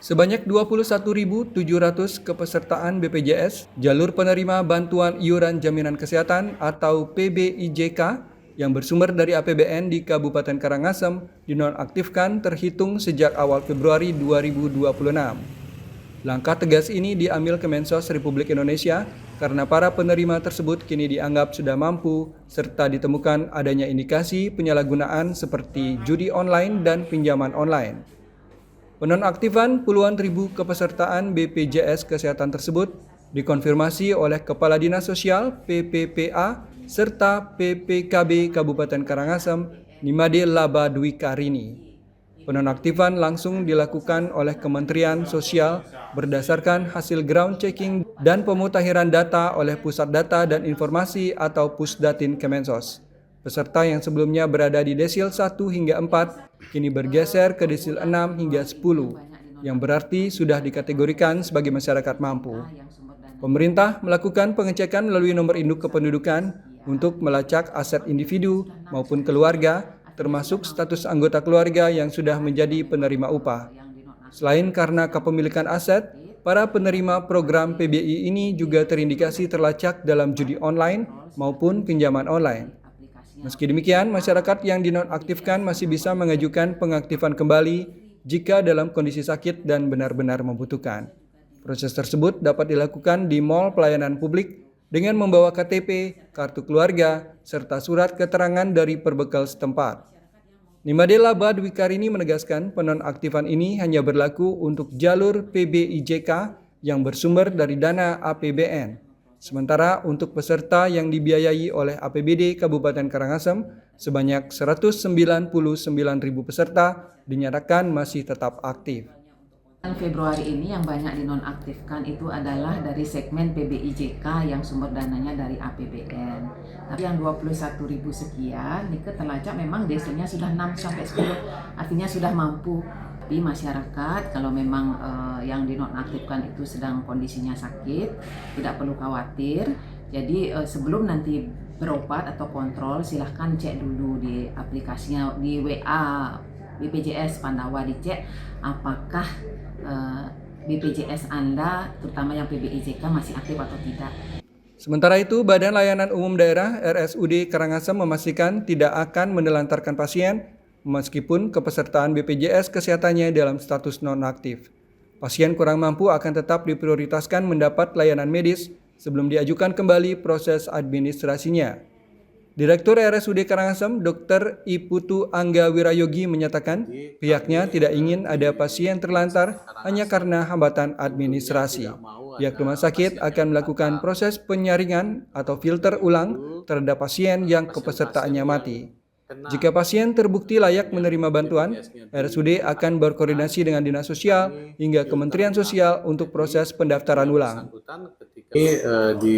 Sebanyak 21.700 kepesertaan BPJS, jalur penerima bantuan iuran jaminan kesehatan atau PBIJK yang bersumber dari APBN di Kabupaten Karangasem dinonaktifkan terhitung sejak awal Februari 2026. Langkah tegas ini diambil Kemensos Republik Indonesia karena para penerima tersebut kini dianggap sudah mampu serta ditemukan adanya indikasi penyalahgunaan seperti judi online dan pinjaman online. Penonaktifan puluhan ribu kepesertaan BPJS Kesehatan tersebut dikonfirmasi oleh Kepala Dinas Sosial PPPA serta PPKB Kabupaten Karangasem Nimade Laba Dwi Karini. Penonaktifan langsung dilakukan oleh Kementerian Sosial berdasarkan hasil ground checking dan pemutahiran data oleh Pusat Data dan Informasi atau Pusdatin Kemensos. Peserta yang sebelumnya berada di desil 1 hingga 4 kini bergeser ke desil 6 hingga 10, yang berarti sudah dikategorikan sebagai masyarakat mampu. Pemerintah melakukan pengecekan melalui nomor induk kependudukan untuk melacak aset individu maupun keluarga, termasuk status anggota keluarga yang sudah menjadi penerima upah. Selain karena kepemilikan aset, para penerima program PBI ini juga terindikasi terlacak dalam judi online maupun pinjaman online. Meski demikian, masyarakat yang dinonaktifkan masih bisa mengajukan pengaktifan kembali jika dalam kondisi sakit dan benar-benar membutuhkan. Proses tersebut dapat dilakukan di mal pelayanan publik dengan membawa KTP, kartu keluarga, serta surat keterangan dari perbekal setempat. Nimade Laba Dwi Karini menegaskan penonaktifan ini hanya berlaku untuk jalur PBIJK yang bersumber dari dana APBN. Sementara untuk peserta yang dibiayai oleh APBD Kabupaten Karangasem, sebanyak 199.000 peserta dinyatakan masih tetap aktif. Februari ini yang banyak dinonaktifkan itu adalah dari segmen PBIJK yang sumber dananya dari APBN. Tapi yang 21.000 sekian, ini terlacak memang desilnya sudah 6-10, artinya sudah mampu. Tapi masyarakat kalau memang yang dinonaktifkan itu sedang kondisinya sakit, tidak perlu khawatir. Jadi sebelum nanti berobat atau kontrol, silahkan cek dulu di aplikasinya, di WA BPJS Pandawa, dicek apakah BPJS Anda, terutama yang PBIJK, masih aktif atau tidak. Sementara itu, Badan Layanan Umum Daerah RSUD Karangasem memastikan tidak akan menelantarkan pasien meskipun kepesertaan BPJS kesehatannya dalam status nonaktif. Pasien kurang mampu akan tetap diprioritaskan mendapat layanan medis sebelum diajukan kembali proses administrasinya. Direktur RSUD Karangasem, Dr. Iputu Angga Wirayogi menyatakan pihaknya tidak ingin ada pasien terlantar hanya karena hambatan administrasi. Pihak rumah sakit akan melakukan proses penyaringan atau filter ulang terhadap pasien yang kepesertaannya mati. Jika pasien terbukti layak menerima bantuan, RSUD akan berkoordinasi dengan Dinas Sosial hingga Kementerian Sosial untuk proses pendaftaran ulang. Di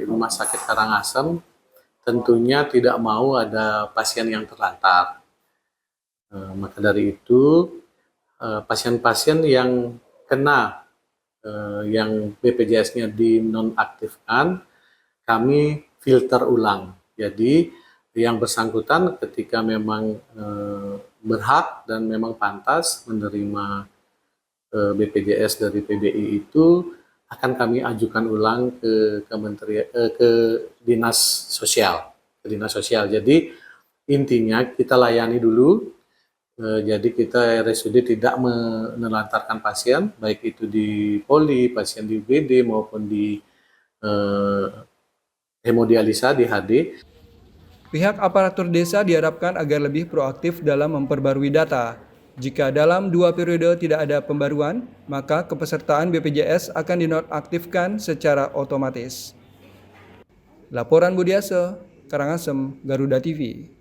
Rumah Sakit Karangasem tentunya tidak mau ada pasien yang terlantar. Maka dari itu, pasien-pasien yang kena, yang BPJS-nya dinonaktifkan, kami filter ulang. Jadi, yang bersangkutan ketika memang berhak dan memang pantas menerima BPJS dari PBI itu akan kami ajukan ulang ke Dinas Sosial, Jadi intinya kita layani dulu. Jadi kita RSUD tidak menelantarkan pasien, baik itu di poli, pasien di UGD maupun di hemodialisa di HD. Pihak aparatur desa diharapkan agar lebih proaktif dalam memperbarui data. Jika dalam 2 periode tidak ada pembaruan, maka kepesertaan BPJS akan dinonaktifkan secara otomatis. Laporan Budiase, Karangasem, Garuda TV.